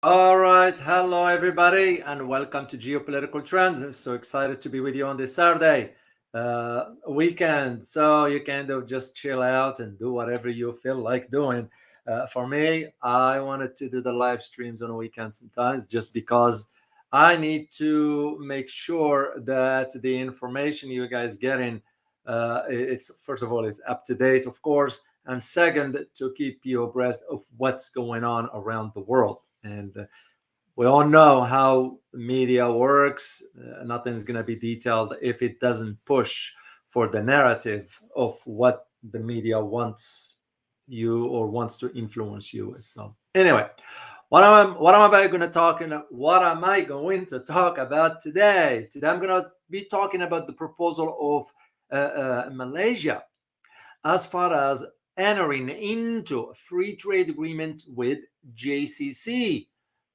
All right, hello everybody, and welcome to Geopolitical Trends. So excited to be with you on this Saturday weekend. So you kind of just chill out and do whatever you feel like doing. For me, I wanted to do the live streams on a weekend sometimes, just because I need to make sure that the information you guys getting, it's first of all, is up to date, of course, and second, to keep you abreast of what's going on around the world. And we all know how media works. Nothing's going to be detailed if it doesn't push for the narrative of what the media wants you or wants to influence you with. So anyway, what am I going to talk about today? Today I'm going to be talking about the proposal of Malaysia as far as entering into a free trade agreement with JCC,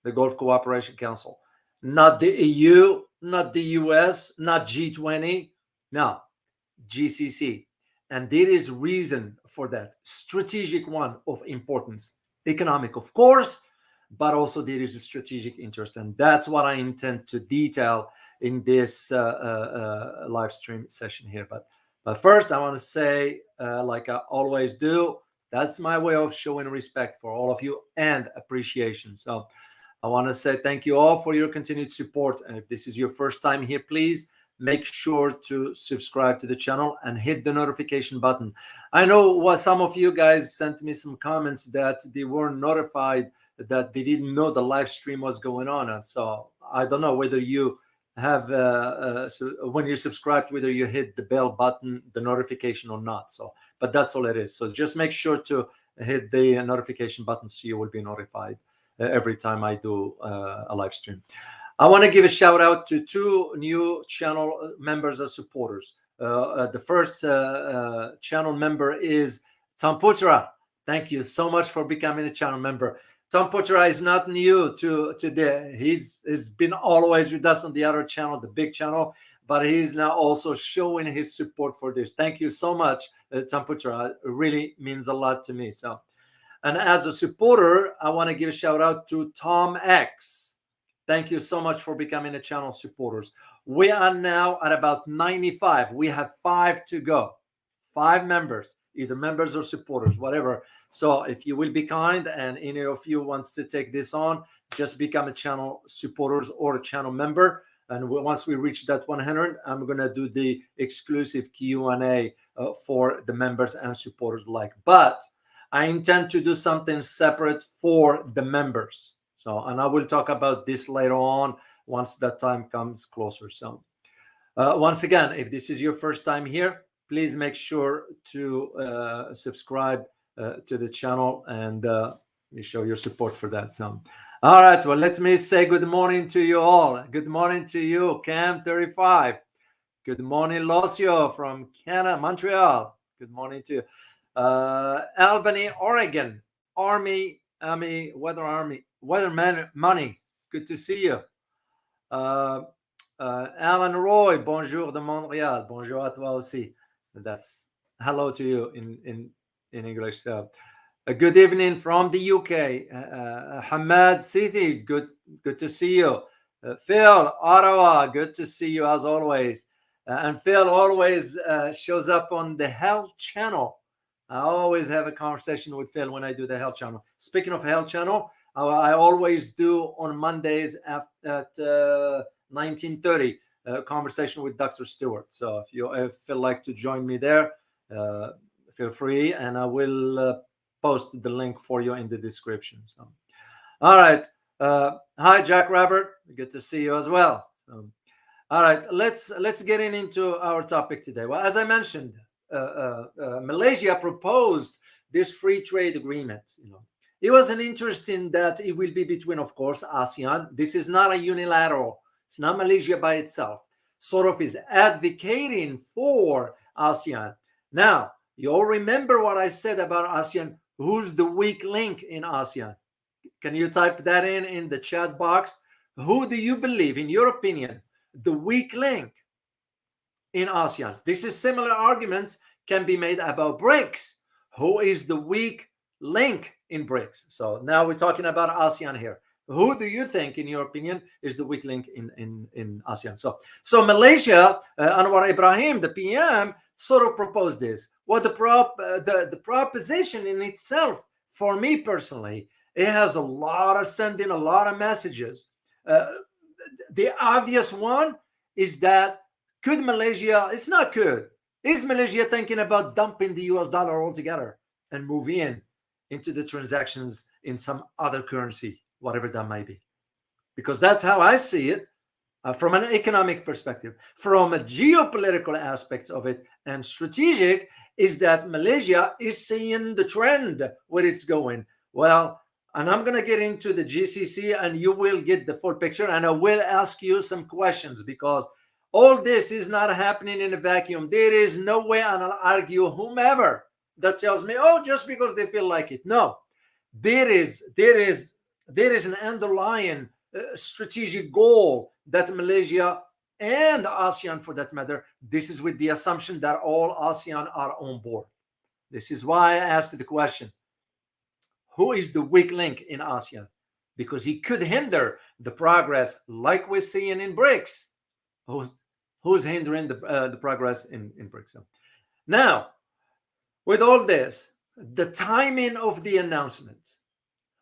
the Gulf Cooperation Council. Not the EU, not the US, not G20, no, GCC. And there is reason for that, strategic one of importance, economic, of course, but also there is a strategic interest. And that's what I intend to detail in this live stream session here. But first, I want to say, like I always do, that's my way of showing respect for all of you and appreciation. So I want to say thank you all for your continued support. And if this is your first time here, please make sure to subscribe to the channel and hit the notification button. I know what some of you guys sent me some comments that they weren't notified, that they didn't know the live stream was going on. And so I don't know whether you have so when you subscribe, whether you hit the bell button, the notification or not. So but that's all it is. So just make sure to hit the notification button so you will be notified every time I do a live stream. I want to give a shout out to two new channel members and supporters. The first channel member is Tom Putra. Thank you so much for becoming a channel member. Tom Putra is not new to the. He's been always with us on the other channel, the big channel, but he's now also showing his support for this. Thank you so much, Tom Putra. It really means a lot to me. So, and as a supporter, I want to give a shout out to Tom X. Thank you so much for becoming a channel supporters. We are now at about 95. We have 5 to go. 5 members, either members or supporters, whatever. So if you will be kind and any of you wants to take this on, just become a channel supporters or a channel member. And once we reach that 100, I'm going to do the exclusive Q&A for the members and supporters alike. But I intend to do something separate for the members. So, and I will talk about this later on once that time comes closer. So, once again, if this is your first time here, please make sure to subscribe to the channel and you show your support for that. So, all right, well, let me say good morning to you all. Good morning to you, Cam35. Good morning, Locio from Canada, Montreal. Good morning to you. Albany, Oregon, Weatherman Money. Good to see you. Alan Roy, bonjour de Montréal. Bonjour à toi aussi. That's hello to you in English. So, a good evening from the UK. Hamad Sithi, good to see you. Phil, Ottawa, good to see you as always. And Phil always shows up on the Health Channel. I always have a conversation with Phil when I do the Health Channel. Speaking of Health Channel, I always do on Mondays at 19:30 conversation with Dr. Stewart. So if you feel like to join me there, feel free, and I will post the link for you in the description. So, all right. Hi, Jack Robert. Good to see you as well. So, all right, let's get into our topic today. Well, as I mentioned, Malaysia proposed this free trade agreement. It was an interesting that it will be between, of course, ASEAN. This is not a unilateral. It's not Malaysia by itself. Sort of is advocating for ASEAN. Now, you all remember what I said about ASEAN. Who's the weak link in ASEAN? Can you type that in the chat box? Who do you believe, in your opinion, the weak link in ASEAN? This is similar arguments can be made about BRICS. Who is the weak link in BRICS? So now we're talking about ASEAN here. Who do you think, in your opinion, is the weak link in ASEAN? So Malaysia, Anwar Ibrahim, the PM, sort of proposed this. Well, the proposition in itself, for me personally, it has a lot of sending a lot of messages. The obvious one is that could Malaysia? It's not could. Is Malaysia thinking about dumping the US dollar altogether and move into the transactions in some other currency, whatever that might be? Because that's how I see it from an economic perspective. From a geopolitical aspect of it and strategic, is that Malaysia is seeing the trend where it's going. Well, and I'm going to get into the GCC and you will get the full picture, and I will ask you some questions, because all this is not happening in a vacuum. There is no way, and I'll argue whomever that tells me, oh, just because they feel like it. No, there is an underlying strategic goal that Malaysia and ASEAN, for that matter, this is with the assumption that all ASEAN are on board. This is why I asked the question, who is the weak link in ASEAN? Because he could hinder the progress like we're seeing in BRICS. Who's hindering the progress in BRICS? Now, with all this, the timing of the announcements,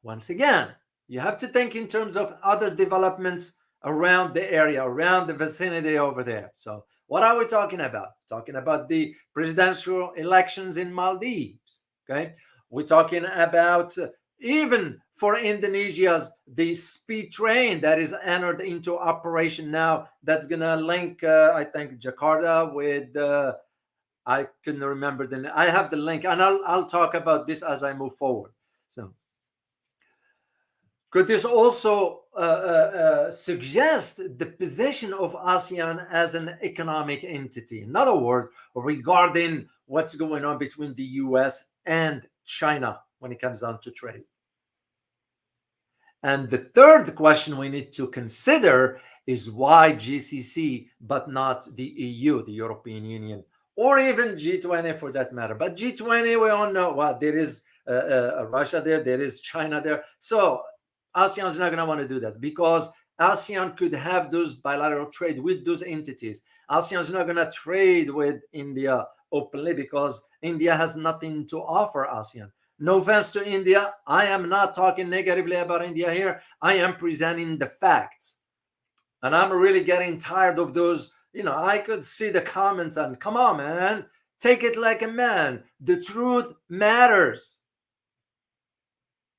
once again, you have to think in terms of other developments around the area, around the vicinity over there. So what are we talking about? Talking about the presidential elections in Maldives, okay? We're talking about even for Indonesia's the speed train that is entered into operation now, that's going to link, I think, Jakarta with, I couldn't remember the name. I have the link, and I'll talk about this as I move forward. So could this also suggest the position of ASEAN as an economic entity? In other words, regarding what's going on between the US and China when it comes down to trade. And the third question we need to consider is why GCC, but not the EU, the European Union, or even G20 for that matter. But G20, we all know, well, there is Russia there is China there. So ASEAN is not going to want to do that, because ASEAN could have those bilateral trade with those entities. ASEAN is not going to trade with India openly, because India has nothing to offer ASEAN. No offense to India. I am not talking negatively about India here. I am presenting the facts. And I'm really getting tired of those. I could see the comments and, come on, man, take it like a man. The truth matters.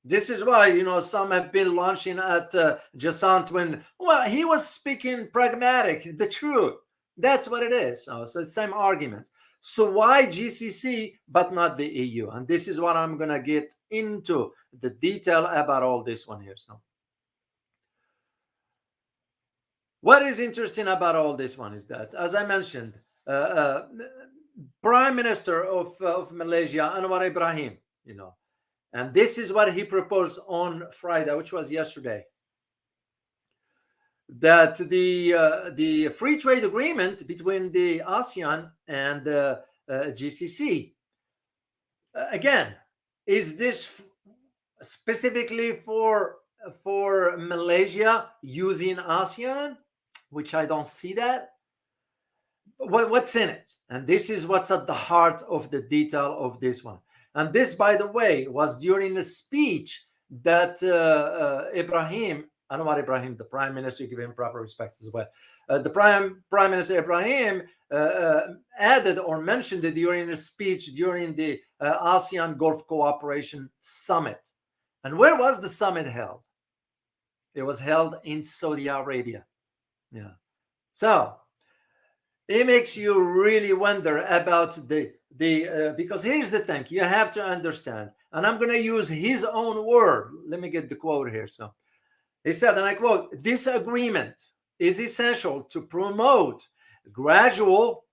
This is why, some have been launching at Jassant when, well, he was speaking pragmatic, the truth. That's what it is. So it's the same arguments. So why GCC, but not the EU? And this is what I'm going to get into the detail about all this one here. So what is interesting about all this one is that, as I mentioned, Prime Minister of Malaysia, Anwar Ibrahim, and this is what he proposed on Friday, which was yesterday, that the free trade agreement between the ASEAN and GCC, again, is this specifically for Malaysia using ASEAN, which I don't see that. What's in it? And this is what's at the heart of the detail of this one. And this, by the way, was during a speech that Anwar Ibrahim, the Prime Minister, give him proper respect as well. The Prime Minister Ibrahim added or mentioned it during a speech during the ASEAN Gulf Cooperation Summit. And where was the summit held? It was held in Saudi Arabia. Yeah. So it makes you really wonder about because here's the thing, you have to understand, and I'm going to use his own word. Let me get the quote here. So he said, and I quote, "This agreement is essential to promote gradual,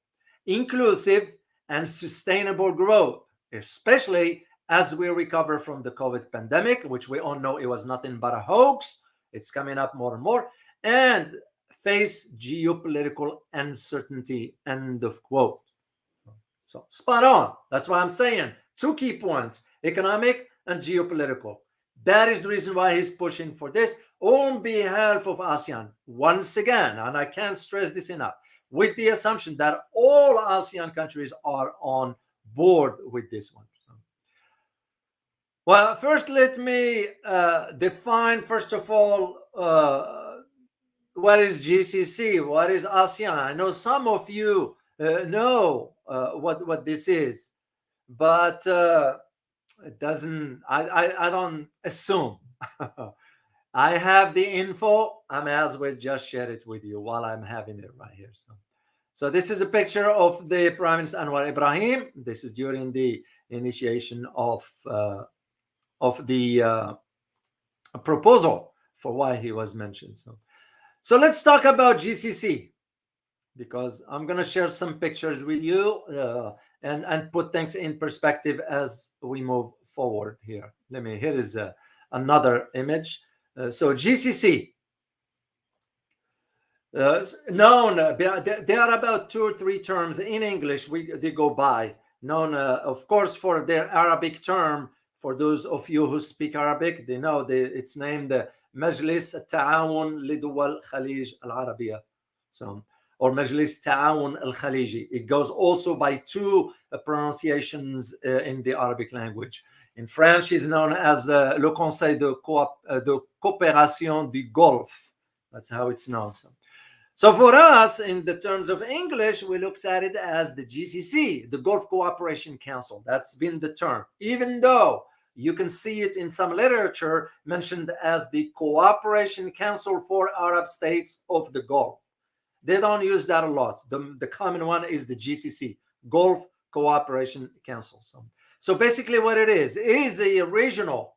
inclusive, and sustainable growth, especially as we recover from the COVID pandemic, which we all know it was nothing but a hoax. It's coming up more and more, and face geopolitical uncertainty," end of quote. So spot on. That's why I'm saying two key points, economic and geopolitical. That is the reason why he's pushing for this on behalf of ASEAN. Once again, and I can't stress this enough, with the assumption that all ASEAN countries are on board with this one. Well, first, let me define, first of all, what is GCC? What is ASEAN? I know some of you know what this is, but it doesn't. I don't assume. I have the info. I may as well just share it with you while I'm having it right here. So this is a picture of the Prime Minister Anwar Ibrahim. This is during the initiation of the proposal for why he was mentioned. So let's talk about GCC, because I'm going to share some pictures with you and put things in perspective as we move forward here. Here is another image. So GCC, known, there are about 2 or 3 terms in English they go by, known, of course, for their Arabic term. For those of you who speak Arabic, they know it's named Majlis Ta'awun Liduwal Khalij Al-Arabiya. Or Majlis Ta'awun Al-Khaliji. It goes also by 2 pronunciations in the Arabic language. In French, it's known as Le Conseil de Coopération du Golfe. That's how it's known. So for us, in the terms of English, we looked at it as the GCC, the Gulf Cooperation Council. That's been the term, even though you can see it in some literature mentioned as the Cooperation Council for Arab States of the Gulf. They don't use that a lot. The common one is the GCC, Gulf Cooperation Council. So basically what it is a regional,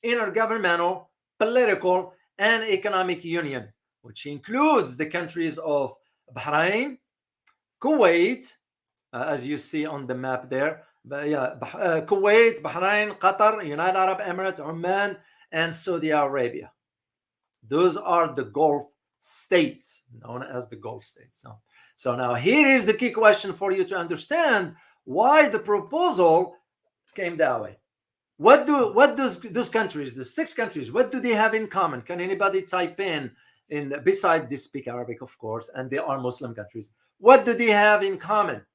intergovernmental, political, and economic union, which includes the countries of Bahrain, Kuwait, as you see on the map there. Kuwait, Bahrain, Qatar, United Arab Emirates, Oman, and Saudi Arabia. Those are the Gulf states, known as the Gulf states. So now here is the key question for you to understand why the proposal came that way. What does those countries, the 6 countries, what do they have in common? Can anybody type in beside they speak Arabic, of course, and they are Muslim countries? What do they have in common?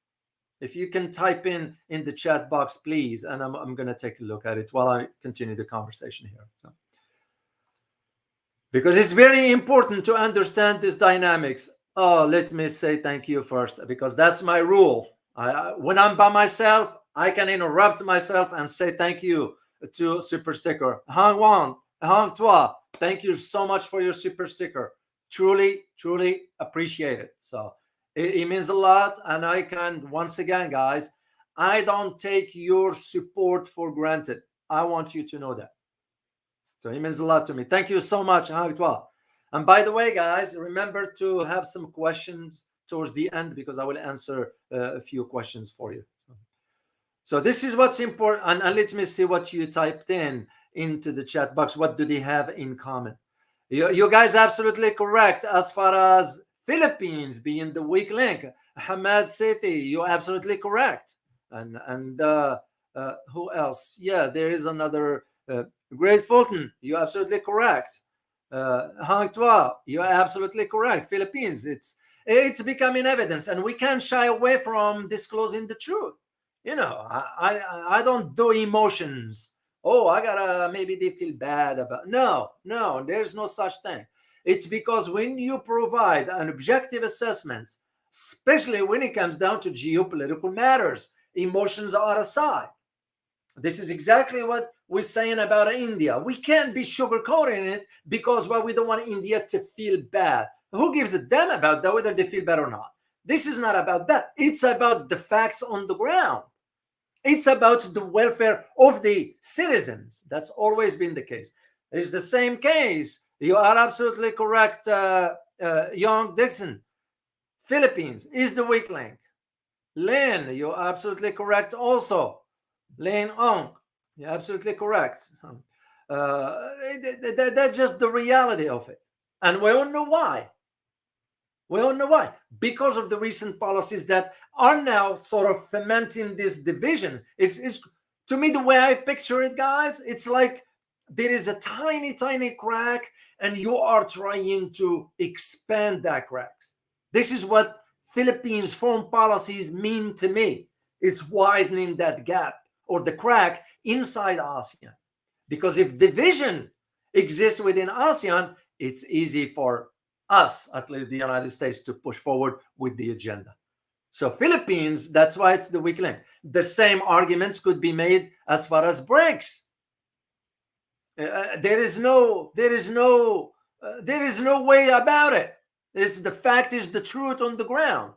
If you can type in the chat box, please, and I'm going to take a look at it while I continue the conversation here. Because it's very important to understand these dynamics. Oh, let me say thank you first, because that's my rule. When I'm by myself, I can interrupt myself and say thank you to Super Sticker. Hang Wan, Hang Tua, thank you so much for your Super Sticker. Truly, truly appreciate it. So it means a lot. And I can, once again, guys, I don't take your support for granted. I want you to know that. So it means a lot to me. Thank you so much, Hang Tua. And by the way, guys, remember to have some questions towards the end, because I will answer a few questions for you. So this is what's important. And let me see what you typed into the chat box. What do they have in common? You guys are absolutely correct as far as Philippines being the weak link. Hamad Sethi, you're absolutely correct. And who else? Yeah, there is another. Great Fulton, you're absolutely correct. Hang Tua, you're absolutely correct. Philippines, it's becoming evidence, and we can't shy away from disclosing the truth. You know, I don't do emotions. Oh, I gotta, maybe they feel bad about. No, there's no such thing. It's because when you provide an objective assessment, especially when it comes down to geopolitical matters, emotions are aside. This is exactly what we're saying about India. We can't be sugarcoating it because we don't want India to feel bad. Who gives a damn about that, whether they feel bad or not? This is not about that. It's about the facts on the ground. It's about the welfare of the citizens. That's always been the case. It's the same case. You are absolutely correct, Young Dixon. Philippines is the weak link. Lynn, you're absolutely correct also. Lane Ong, you're absolutely correct. That's just the reality of it. And we all know why. Because of the recent policies that are now sort of fomenting this division. To me, the way I picture it, guys, it's like there is a tiny, tiny crack, and you are trying to expand that cracks. This is what Philippines foreign policies mean to me. It's widening that gap or the crack inside ASEAN. Because if division exists within ASEAN, it's easy for us, at least the United States, to push forward with the agenda. So Philippines, that's why it's the weak link. The same arguments could be made as far as BRICS. There is no way about it. It's the fact, is the truth on the ground.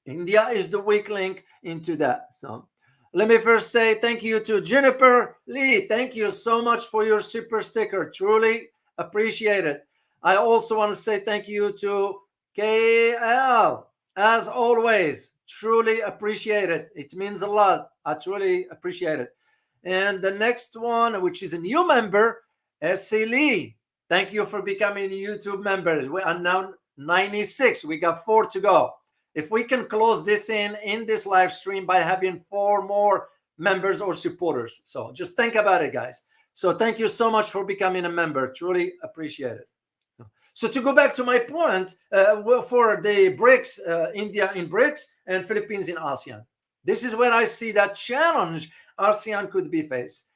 India is the weak link into that. So let me first say thank you to Juniper Lee. Thank you so much for your super sticker. Truly appreciate it. I also want to say thank you to KL. As always, truly appreciate it. It means a lot. I truly appreciate it. And the next one, which is a new member, S.C. Lee. Thank you for becoming a YouTube member. We are now 96. We got 4 to go. If we can close this in this live stream by having 4 more members or supporters. So just think about it, guys. So thank you so much for becoming a member. Truly appreciate it. So to go back to my point, for the BRICS, India in BRICS and Philippines in ASEAN, this is where I see that challenge ASEAN could be faced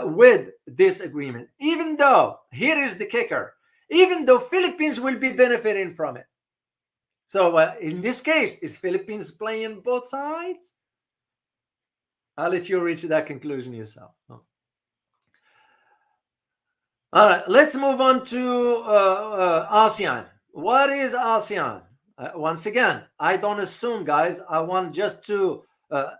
with this agreement. Even though, here is the kicker, even though Philippines will be benefiting from it. So in this case, is Philippines playing both sides? I'll let you reach that conclusion yourself. No. All right, let's move on to ASEAN. What is ASEAN? Once again, I don't assume, guys. I want just to,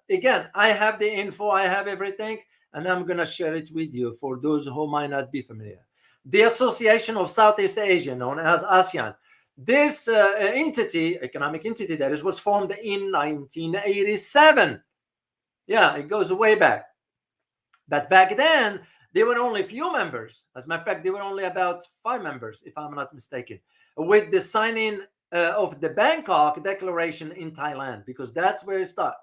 again, I have the info, I have everything, and I'm going to share it with you for those who might not be familiar. The Association of Southeast Asia, known as ASEAN. This entity, economic entity that is, was formed in 1987. Yeah, it goes way back. But back then, there were only a few members. As a matter of fact, there were only about 5 members, if I'm not mistaken, with the signing of the Bangkok Declaration in Thailand, because that's where it started.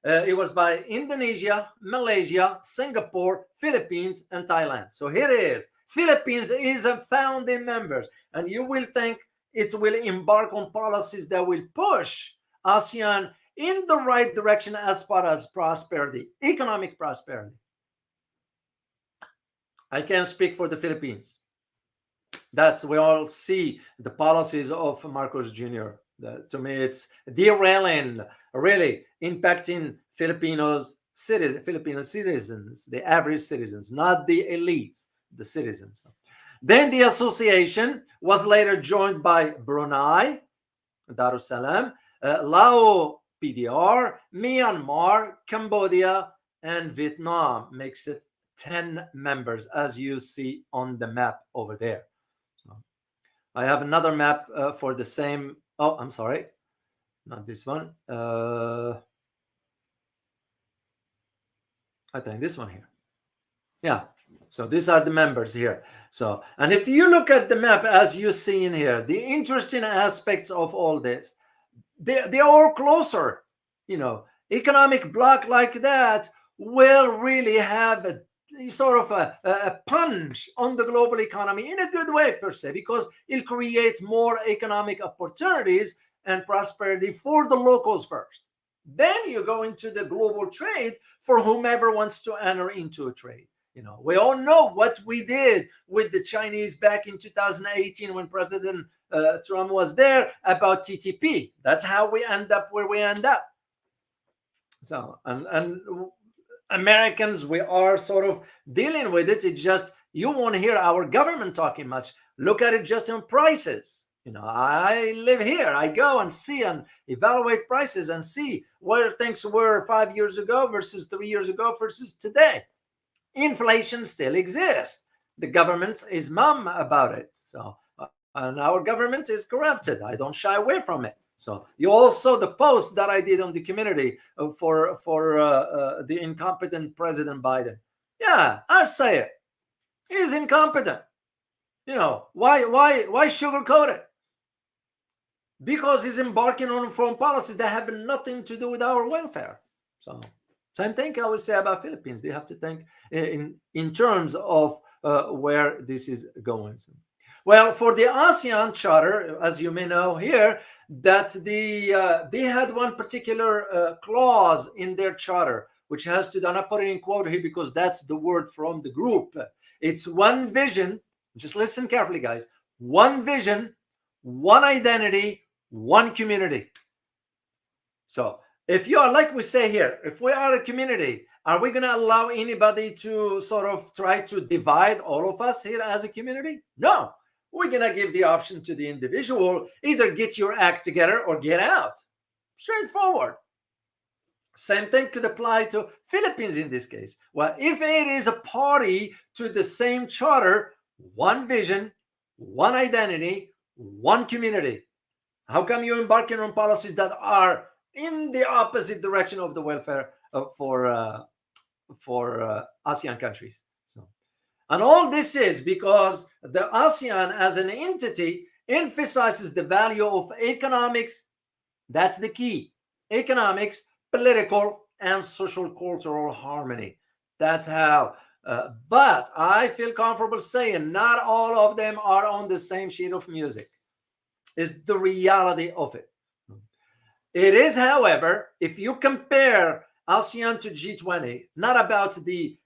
It was by Indonesia, Malaysia, Singapore, Philippines, and Thailand. So here it is. Philippines is a founding member, and you will think it will embark on policies that will push ASEAN in the right direction as far as prosperity, economic prosperity. I can't speak for the Philippines. That's, we all see the policies of Marcos Jr. To me, it's derailing, really impacting Filipino citizens, the average citizens, not the elites, the citizens. Then the association was later joined by Brunei, Darussalam, Lao PDR, Myanmar, Cambodia, and Vietnam. Makes it 10 members, as you see on the map over there. So I have another map for the same. Oh, I'm sorry, not this one. I think this one here. Yeah. So these are the members here. So, and if you look at the map as you see in here, the interesting aspects of all this, they are closer. You know, economic bloc like that will really have a sort of a punch on the global economy in a good way per se, because it'll create more economic opportunities and prosperity for the locals first. Then you go into the global trade for whomever wants to enter into a trade. You know, we all know what we did with the Chinese back in 2018 when President Trump was there about TTP. That's how we end up where we end up. So, and Americans, we are sort of dealing with it. It's just, you won't hear our government talking much. Look at it just on prices. You know, I live here. I go and see and evaluate prices and see where things were 5 years ago versus 3 years ago versus today. Inflation still exists. The government is mum about it. So, and our government is corrupted. I don't shy away from it. So you also, the post that I did on the community for the incompetent President Biden. Yeah, I say it. He's incompetent. You know, why sugarcoat it? Because he's embarking on foreign policies that have nothing to do with our welfare. So Same thing I will say about Philippines. They have to think in terms of where this is going. Well, for the ASEAN Charter, as you may know here, that they had one particular clause in their charter, which has to, and I put it in quote here because that's the word from the group. It's one vision. Just listen carefully, guys. One vision, one identity, one community. So if you are, like we say here, if we are a community, are we going to allow anybody to sort of try to divide all of us here as a community? No. We're going to give the option to the individual, either get your act together or get out. Straightforward. Same thing could apply to Philippines in this case. Well, if it is a party to the same charter, one vision, one identity, one community, how come you're embarking on policies that are in the opposite direction of the welfare for ASEAN countries? And all this is because the ASEAN as an entity emphasizes the value of economics. That's the key. Economics, political, and social cultural harmony. That's how. But I feel comfortable saying not all of them are on the same sheet of music. It's the reality of it. It is, however, if you compare ASEAN to G20, not about the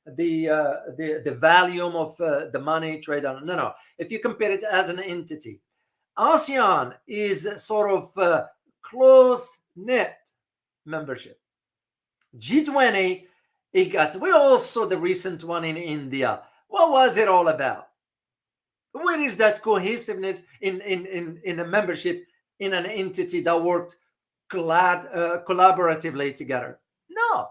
volume of the money trade on. No. If you compare it as an entity, ASEAN is sort of close-knit membership. G20, we also the recent one in India. What was it all about? Where is that cohesiveness in a membership in an entity that worked collaboratively together? No.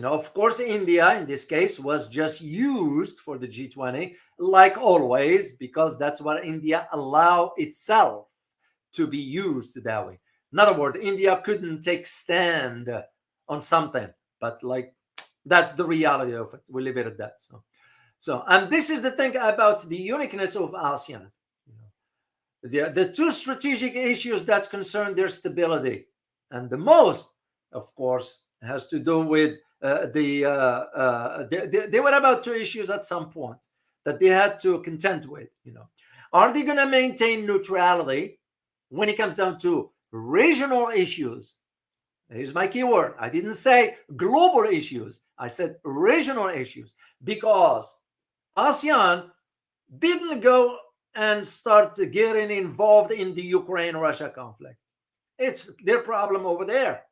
Of course, India in this case was just used for the G20, like always, because that's what India allowed itself to be used that way. In other words, India couldn't take stand on something, but like that's the reality of it. We leave it at that. So, and this is the thing about the uniqueness of ASEAN. The two strategic issues that concern their stability, and the most, of course, has to do with there were about two issues at some point that they had to contend with. Are they going to maintain neutrality when it comes down to regional issues? Here's my keyword. I didn't say global issues. I said regional issues, because ASEAN didn't go and start getting involved in the Ukraine-Russia conflict. It's their problem over there.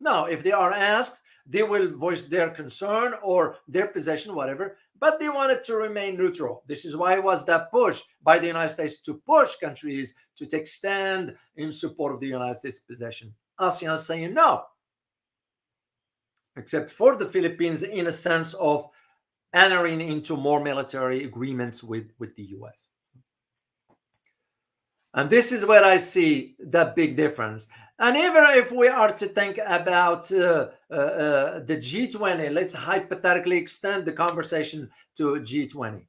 Now, if they are asked, they will voice their concern or their position, whatever, but they wanted to remain neutral. This is why it was that push by the United States to push countries to take stand in support of the United States position. ASEAN saying no, except for the Philippines in a sense of entering into more military agreements with the US. And this is where I see that big difference. And even if we are to think about the G20, let's hypothetically extend the conversation to G20.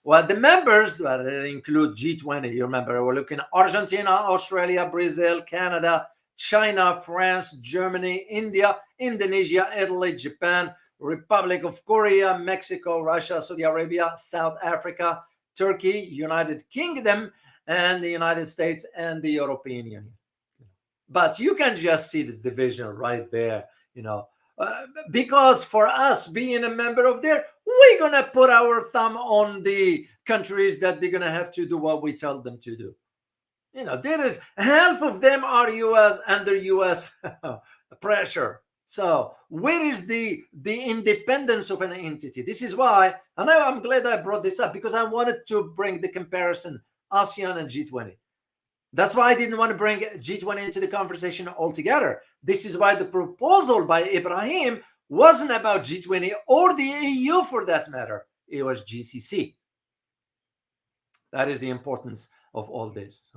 Well, the members that include G20, you remember, we're looking at Argentina, Australia, Brazil, Canada, China, France, Germany, India, Indonesia, Italy, Japan, Republic of Korea, Mexico, Russia, Saudi Arabia, South Africa, Turkey, United Kingdom, and the United States and the European Union. But you can just see the division right there, because for us being a member of there, we're going to put our thumb on the countries that they're going to have to do what we tell them to do. There is half of them are US under US pressure. So where is the independence of an entity? This is why, and I'm glad I brought this up, because I wanted to bring the comparison ASEAN and G20. That's why I didn't want to bring G20 into the conversation altogether. This is why the proposal by Ibrahim wasn't about G20 or the EU for that matter. It was GCC. That is the importance of all this.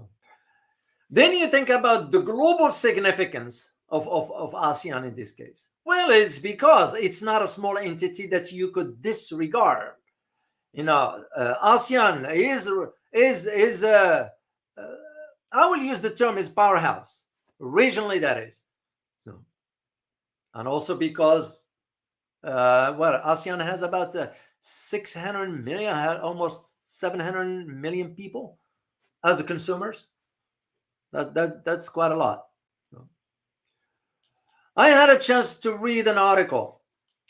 Then you think about the global significance of ASEAN in this case. Well, it's because it's not a small entity that you could disregard. ASEAN is I will use the term is powerhouse regionally. That is. So and also because well, ASEAN has about 600 million, almost 700 million people as consumers. That's quite a lot. So, I had a chance to read an article,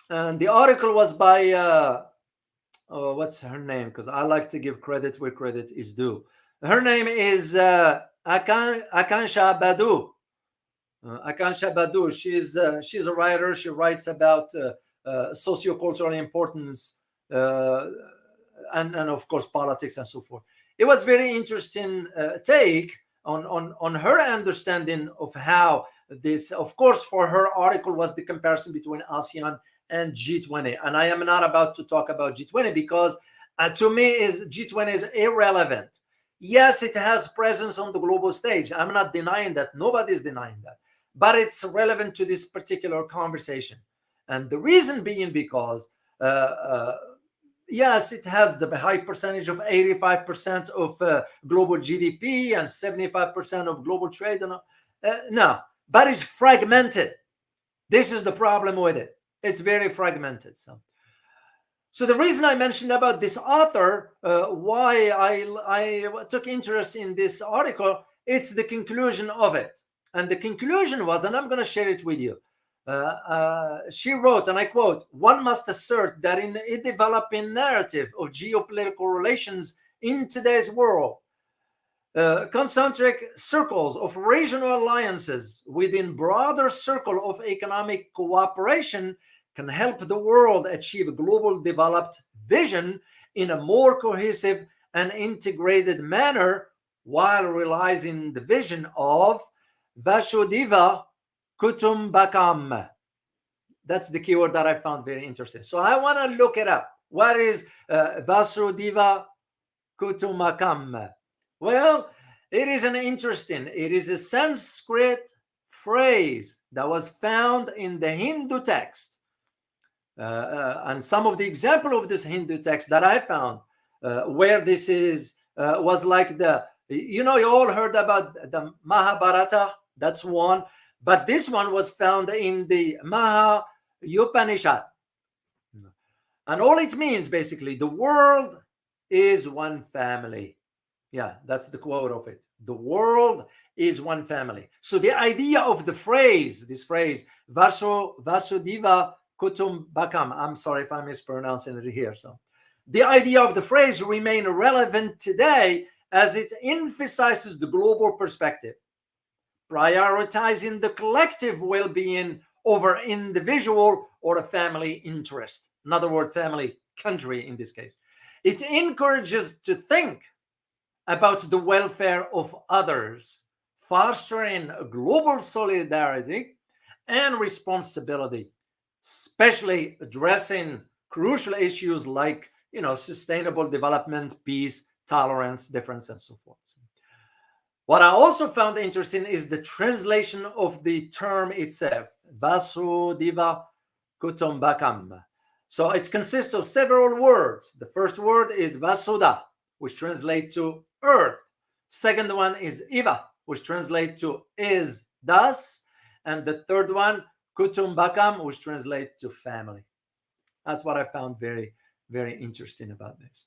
and the article was by what's her name? Because I like to give credit where credit is due. Her name is Akansha Badu. Akansha Badu. She's a writer. She writes about sociocultural importance and of course politics and so forth. It was very interesting take on her understanding of how this, of course, for her article was the comparison between ASEAN and G20. And I am not about to talk about G20 because to me G20 is irrelevant. Yes, it has presence on the global stage. I'm not denying that. Nobody's denying that. But it's relevant to this particular conversation. And the reason being because yes, it has the high percentage of 85% of global GDP and 75% of global trade. No, but it's fragmented. This is the problem with it. It's very fragmented. So the reason I mentioned about this author, why I took interest in this article, it's the conclusion of it. And the conclusion was, and I'm going to share it with you. She wrote, and I quote, "One must assert that in a developing narrative of geopolitical relations in today's world, concentric circles of regional alliances within broader circle of economic cooperation can help the world achieve a global developed vision in a more cohesive and integrated manner while realizing the vision of Vasudeva Kutumbakam." That's the keyword that I found very interesting. So I want to look it up. What is Vasudeva Kutumbakam? Well, it is a Sanskrit phrase that was found in the Hindu text. And some of the example of this Hindu text that I found where this is was like you all heard about the Mahabharata. That's one. But this one was found in the Upanishad. And all it means, basically, the world is one family. Yeah, that's the quote of it. The world is one family. So the idea of this phrase, Vasudeva Kutumbakam, I'm sorry if I'm mispronouncing it here. So the idea of the phrase remains relevant today as it emphasizes the global perspective, prioritizing the collective well-being over individual or a family interest. In other words, family, country in this case. It encourages to think about the welfare of others, fostering global solidarity and responsibility, especially addressing crucial issues like, sustainable development, peace, tolerance, difference, and so forth. What I also found interesting is the translation of the term itself, Vasudeva Kutumbakam. So it consists of several words. The first word is Vasuda, which translates to earth. Second one is Iva, which translates to is, thus. And the third one, Kutumbakam, which translates to family. That's what I found very, very interesting about this.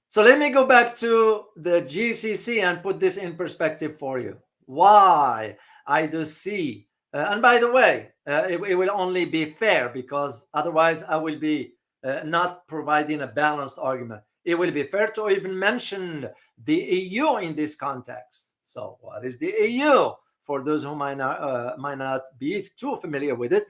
So let me go back to the GCC and put this in perspective for you. Why I do see, and by the way, it will only be fair because otherwise I will be not providing a balanced argument. It will be fair to even mention the EU in this context. So what is the EU? For those who might not be too familiar with it,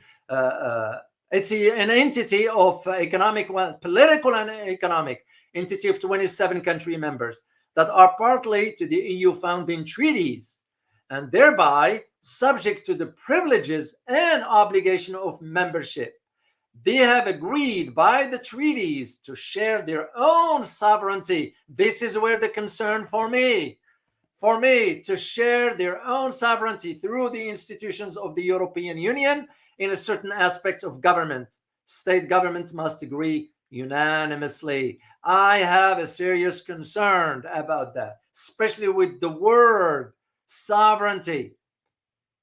it's an entity of political and economic entity of 27 country members that are partly to the EU founding treaties and thereby subject to the privileges and obligation of membership. They have agreed by the treaties to share their own sovereignty. This is where the concern for me, to share their own sovereignty through the institutions of the European Union in a certain aspects of government. State governments must agree unanimously. I have a serious concern about that, especially with the word sovereignty.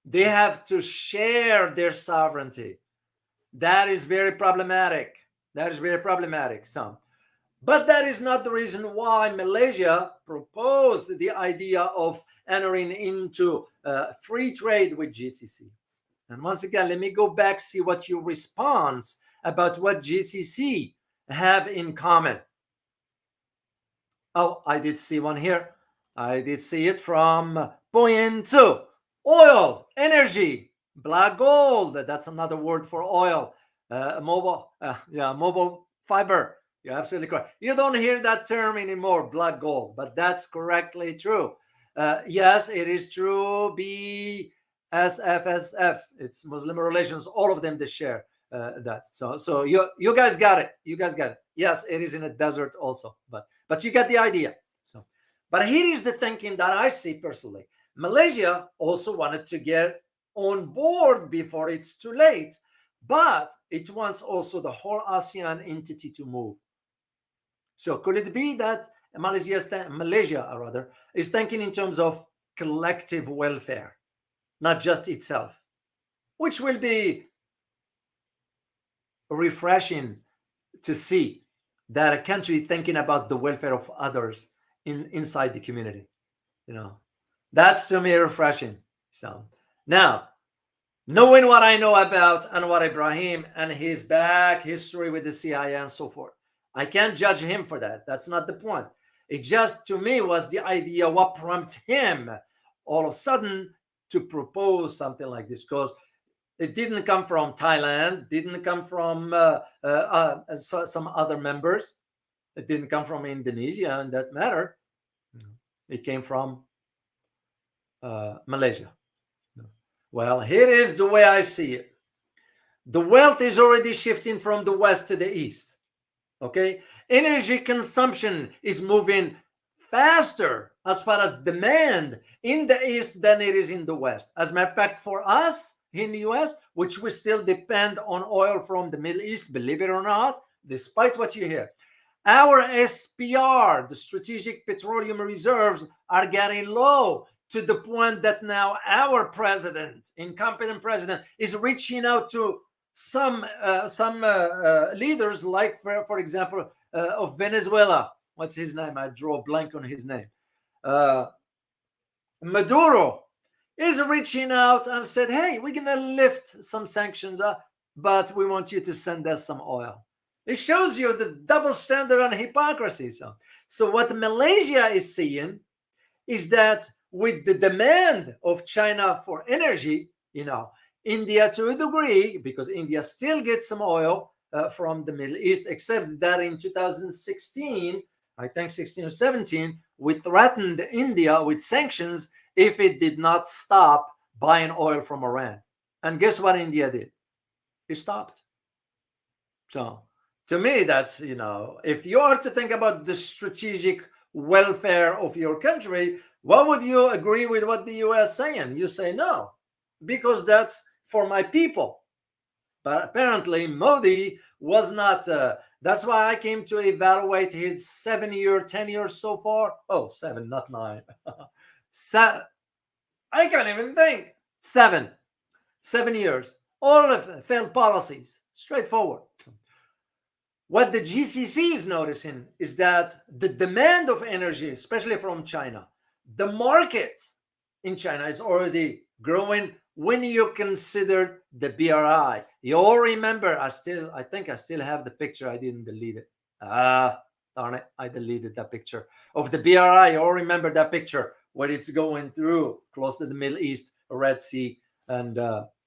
They have to share their sovereignty. That is very problematic. That is very problematic. But that is not the reason why Malaysia proposed the idea of entering into free trade with GCC. And once again, let me go back, see what your response about what GCC have in common. Oh, I did see one here. I did see it from Point 2. Oil, energy, black gold. That's another word for oil. Mobile fiber. You're absolutely correct. You don't hear that term anymore, black gold, but that's correctly true. Yes, it is true. BSFSF, it's Muslim relations. All of them they share that. So you guys got it. You guys got it. Yes, it is in a desert also, but you get the idea. But here is the thinking that I see personally. Malaysia also wanted to get on board before it's too late, but it wants also the whole ASEAN entity to move. So could it be that Malaysia is thinking in terms of collective welfare, not just itself, which will be refreshing to see that a country thinking about the welfare of others inside the community. That's to me refreshing. So now, knowing what I know about Anwar Ibrahim and his back history with the CIA and so forth, I can't judge him for that. That's not the point. It just, to me, was the idea what prompted him all of a sudden to propose something like this, because it didn't come from Thailand, didn't come from some other members. It didn't come from Indonesia, in that matter. It came from Malaysia. Well, here is the way I see it. The wealth is already shifting from the west to the east. Okay, energy consumption is moving faster as far as demand in the east than it is in the west. As a matter of fact, for us in the US, which we still depend on oil from the Middle East, believe it or not, despite what you hear, our SPR, the strategic petroleum reserves, are getting low to the point that now our president, incompetent president, is reaching out to some leaders, like for example of Venezuela. What's his name? I draw a blank on his name. Maduro is reaching out and said, hey, we're gonna lift some sanctions, but we want you to send us some oil. It shows you the double standard and hypocrisy. So what Malaysia is seeing is that with the demand of China for energy, India to a degree, because India still gets some oil from the Middle East, except that in 2016, I think 16 or 17, we threatened India with sanctions if it did not stop buying oil from Iran. And guess what India did? It stopped. So to me, that's, if you are to think about the strategic welfare of your country, why would you agree with what the US is saying? You say no, because that's for my people. But apparently Modi was not. That's why I came to evaluate his 7 year, 10 years so far. Oh, 7, not 9. I can't even think. 7 years. All of failed policies. Straightforward. What the GCC is noticing is that the demand of energy, especially from China, the market in China is already growing when you consider the BRI. You all remember, I think I still have the picture. I didn't delete it. Darn it, I deleted that picture of the BRI. You all remember that picture where it's going through close to the Middle East, Red Sea. And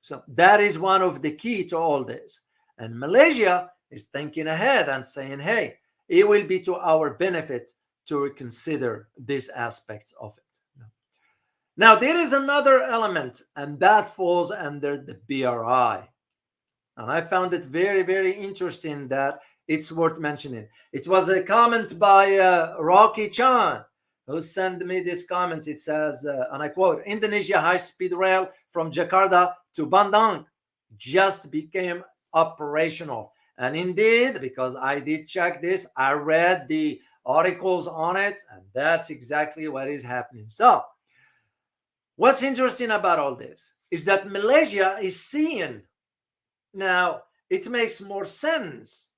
so that is one of the key to all this. And Malaysia is thinking ahead and saying, hey, it will be to our benefit to consider these aspects of it. Now, there is another element, and that falls under the BRI. And I found it very, very interesting that it's worth mentioning. It was a comment by Rocky Chan, who sent me this comment. It says, and I quote, Indonesia high-speed rail from Jakarta to Bandung just became operational. And indeed, because I did check this, I read the articles on it, and that's exactly what is happening. So what's interesting about all this is that Malaysia is seeing now it makes more sense.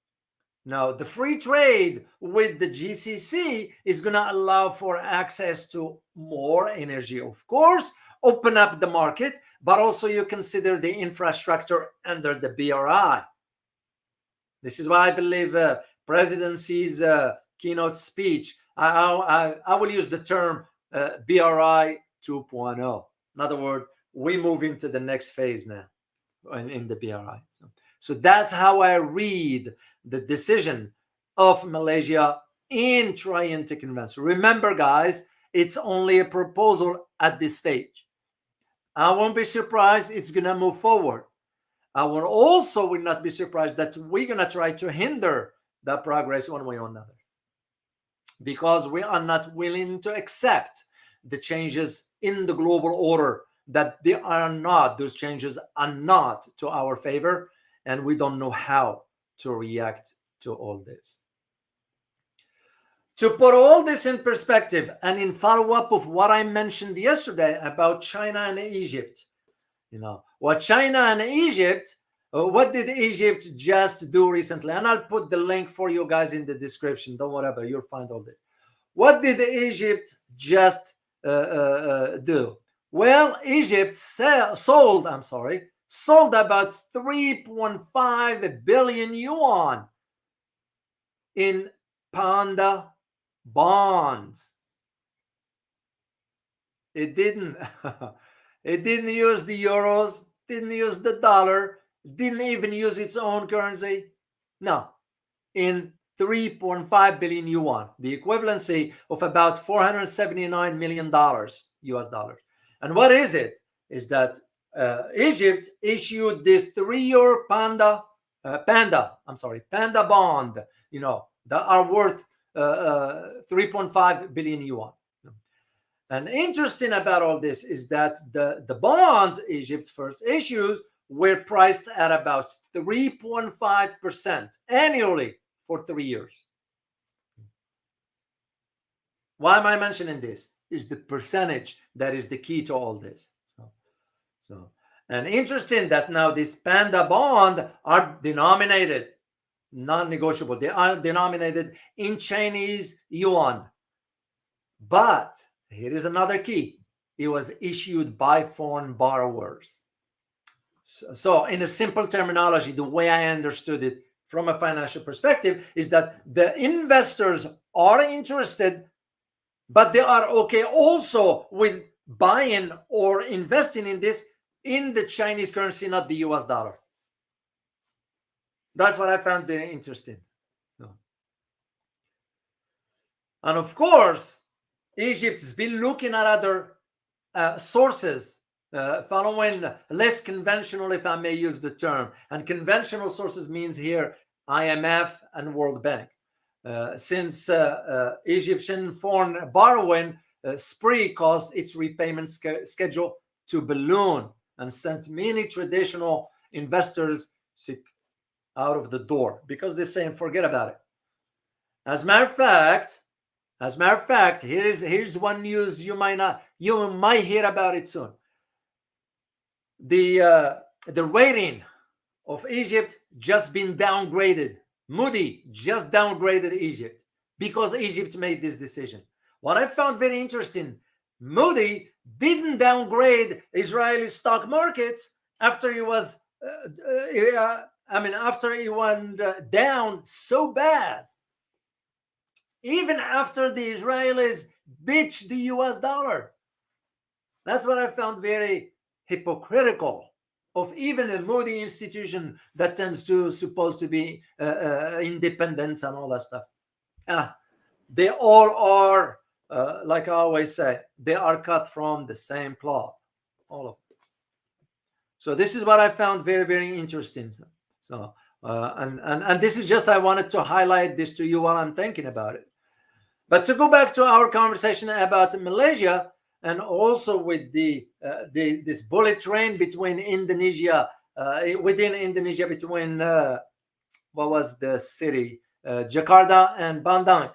Now, the free trade with the GCC is going to allow for access to more energy, of course, open up the market, but also you consider the infrastructure under the BRI. This is why I believe presidency's keynote speech, I will use the term BRI 2.0. In other words, we move into the next phase now in the BRI. So that's how I read the decision of Malaysia in trying to convince. Remember, guys, it's only a proposal at this stage. I won't be surprised it's going to move forward. I will not be surprised that we're going to try to hinder that progress one way or another, because we are not willing to accept the changes in the global order, that those changes are not to our favor, and we don't know how to react to all this. To put all this in perspective, and in follow-up of what I mentioned yesterday about China and Egypt, what China and Egypt, what did Egypt just do recently? And I'll put the link for you guys in the description. Don't worry about it, you'll find all this. What did Egypt just do? Well, Egypt sold about 3.5 billion yuan in panda bonds. It didn't use the euros, didn't use the dollar, didn't even use its own currency. No, in 3.5 billion yuan, the equivalency of about $479 million US dollars. And what is it? Is that Egypt issued this 3-year panda bond, that are worth 3.5 billion yuan. And interesting about all this is that the bonds Egypt first issued were priced at about 3.5% annually for 3 years. Why am I mentioning this? Is the percentage that is the key to all this. So and interesting that now this panda bond are denominated non-negotiable. They are denominated in Chinese yuan. But here is another key. It was issued by foreign borrowers. So in a simple terminology, the way I understood it from a financial perspective is that the investors are interested, but they are okay also with buying or investing in this in the Chinese currency, not the US dollar. That's what I found very interesting. And of course, Egypt has been looking at other sources, following less conventional, if I may use the term. And conventional sources means here IMF and World Bank. Since Egyptian foreign borrowing spree caused its repayment schedule to balloon and sent many traditional investors out of the door, because they're saying forget about it. As a matter of fact, here's one news you might hear about it soon. The rating of Egypt just been downgraded. Moody just downgraded Egypt because Egypt made this decision. What I found very interesting, Moody didn't downgrade Israeli stock markets after it was after it went down so bad. Even after the Israelis ditched the US dollar. That's what I found very hypocritical of even a Moody institution that tends to supposed to be independence and all that stuff. They all are, like I always say, they are cut from the same cloth, all of them. So this is what I found very, very interesting. So and this is just, I wanted to highlight this to you while I'm thinking about it. But to go back to our conversation about Malaysia, and also with this bullet train between Indonesia, within Indonesia, between what was the city, Jakarta and Bandung,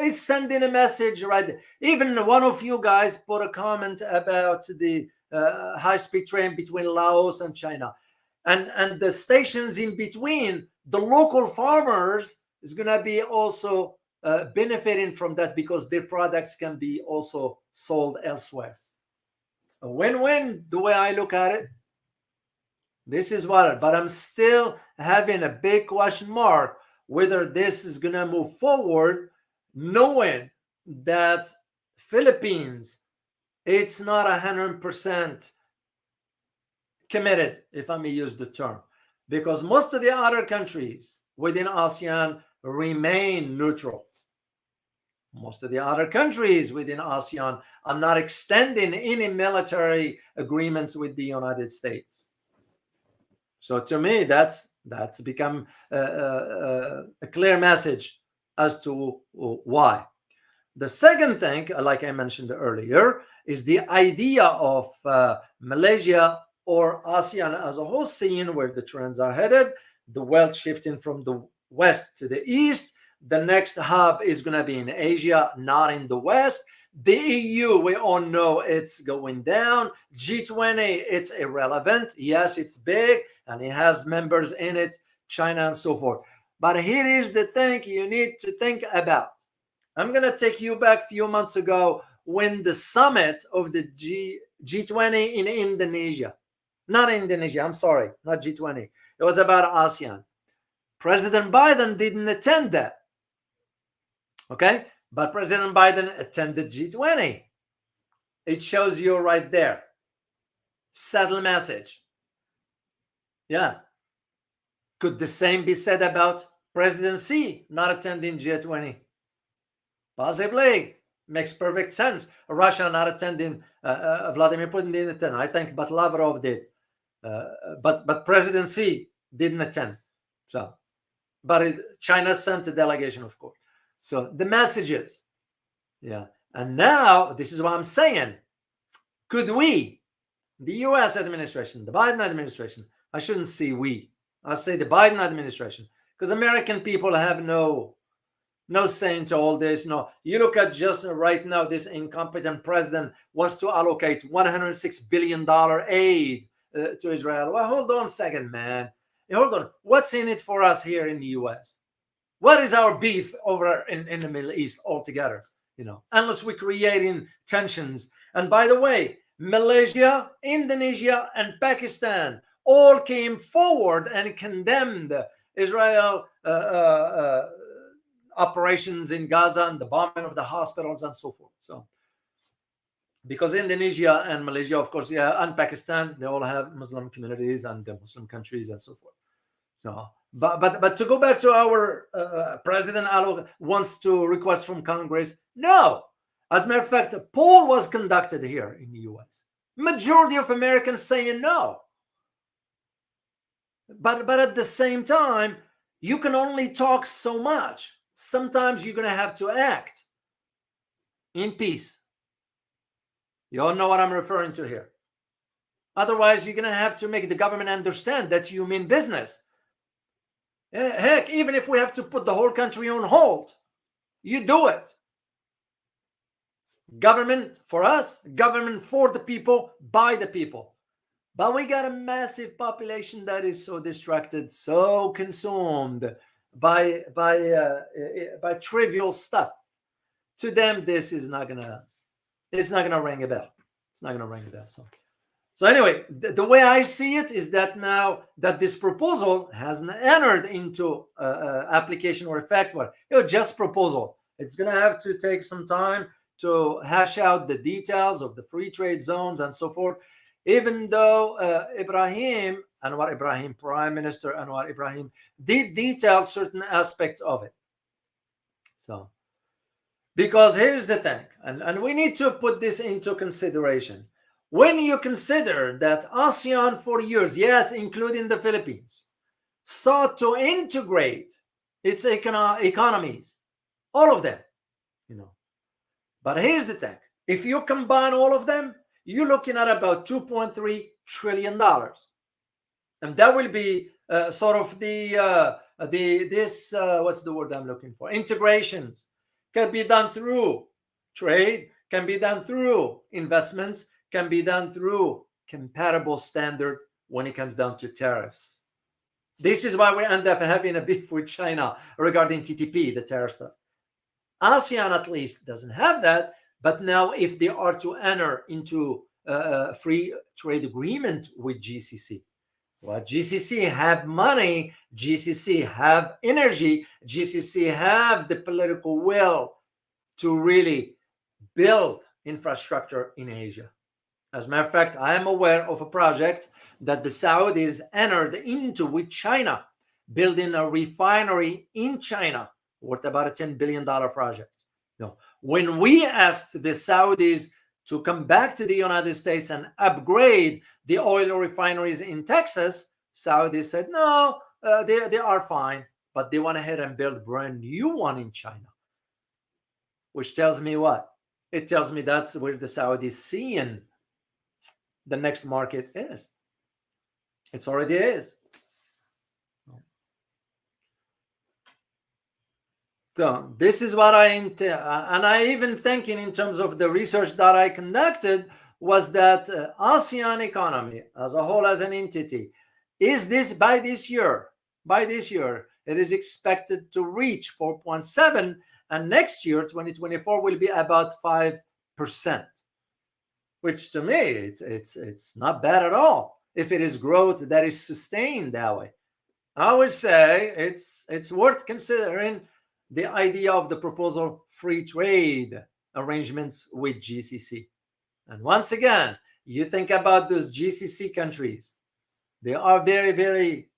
is sending a message, right? Even one of you guys put a comment about the high-speed train between Laos and China. And the stations in between, the local farmers is going to be also benefiting from that, because their products can be also sold elsewhere. A win-win, the way I look at it. This is what, but I'm still having a big question mark whether this is going to move forward, knowing that Philippines, it's not 100% committed, if I may use the term, because most of the other countries within ASEAN remain neutral. Most of the other countries within ASEAN are not extending any military agreements with the United States. So to me, that's become a clear message as to why. The second thing, like I mentioned earlier, is the idea of Malaysia or ASEAN as a whole, seeing where the trends are headed, the wealth shifting from the west to the east. The next hub is going to be in Asia, not in the west. The EU, we all know it's going down. G20, it's irrelevant. Yes, it's big and it has members in it, China and so forth. But here is the thing you need to think about. I'm going to take you back a few months ago when the summit of the G20 in Indonesia, not Indonesia, I'm sorry, not G20. It was about ASEAN. President Biden didn't attend that. Okay? But President Biden attended G20. It shows you right there. Subtle message. Yeah. Could the same be said about President Xi not attending G20? Possibly. Makes perfect sense. Russia not attending, Vladimir Putin didn't attend. I think, but Lavrov did. But President Xi didn't attend. So, but China sent a delegation, of course. So the messages, yeah. And now this is what I'm saying. Could we, the U.S. administration, the Biden administration, I shouldn't say we, I say the Biden administration, because American people have no say into all this. No, you look at just right now, this incompetent president wants to allocate $106 billion aid to Israel. Well, hold on a second, man. Hold on. What's in it for us here in the U.S.? What is our beef over in the Middle East altogether? Unless we're creating tensions. And by the way, Malaysia, Indonesia, and Pakistan all came forward and condemned Israel operations in Gaza and the bombing of the hospitals and so forth. So, because Indonesia and Malaysia, of course, yeah, and Pakistan, they all have Muslim communities and Muslim countries and so forth. So, but to go back to our President wants to request from Congress. No, as a matter of fact, a poll was conducted here in the U.S. Majority of Americans saying no. But at the same time, you can only talk so much. Sometimes you're going to have to act in peace. You all know what I'm referring to here. Otherwise, you're going to have to make the government understand that you mean business. Heck, even if we have to put the whole country on hold, you do it. Government for us, government for the people, by the people. But we got a massive population that is so distracted, so consumed by trivial stuff. To them, this is not gonna ring a bell. It's not gonna ring a bell. So anyway, the way I see it is that now that this proposal hasn't entered into application or effect, just proposal. It's going to have to take some time to hash out the details of the free trade zones and so forth, even though Anwar Ibrahim, Prime Minister Anwar Ibrahim, did detail certain aspects of it. So, because here's the thing, and we need to put this into consideration. When you consider that ASEAN for years, yes, including the Philippines, sought to integrate its economies, all of them, But here's the thing. If you combine all of them, you're looking at about $2.3 trillion. And that will be sort of what's the word I'm looking for? Integrations can be done through trade, can be done through investments, can be done through compatible standard when it comes down to tariffs. This is why we end up having a beef with China regarding TTP, the tariff stuff. ASEAN at least doesn't have that, but now if they are to enter into a free trade agreement with GCC, well, GCC have money, GCC have energy, GCC have the political will to really build infrastructure in Asia. As a matter of fact, I am aware of a project that the Saudis entered into with China, building a refinery in China worth about a $10 billion project. No. When we asked the Saudis to come back to the United States and upgrade the oil refineries in Texas, Saudis said, no, they are fine, but they went ahead and built a brand new one in China. Which tells me what? It tells me that's where the Saudis seeing the next market is. It already is. So this is what and I even thinking in terms of the research that I conducted was that ASEAN economy as a whole, as an entity, is this by this year, it is expected to reach 4.7, and next year, 2024, will be about 5%, which to me, it's not bad at all. If it is growth that is sustained that way, I would say it's worth considering the idea of the proposal free trade arrangements with GCC. And once again, you think about those GCC countries. They are very, very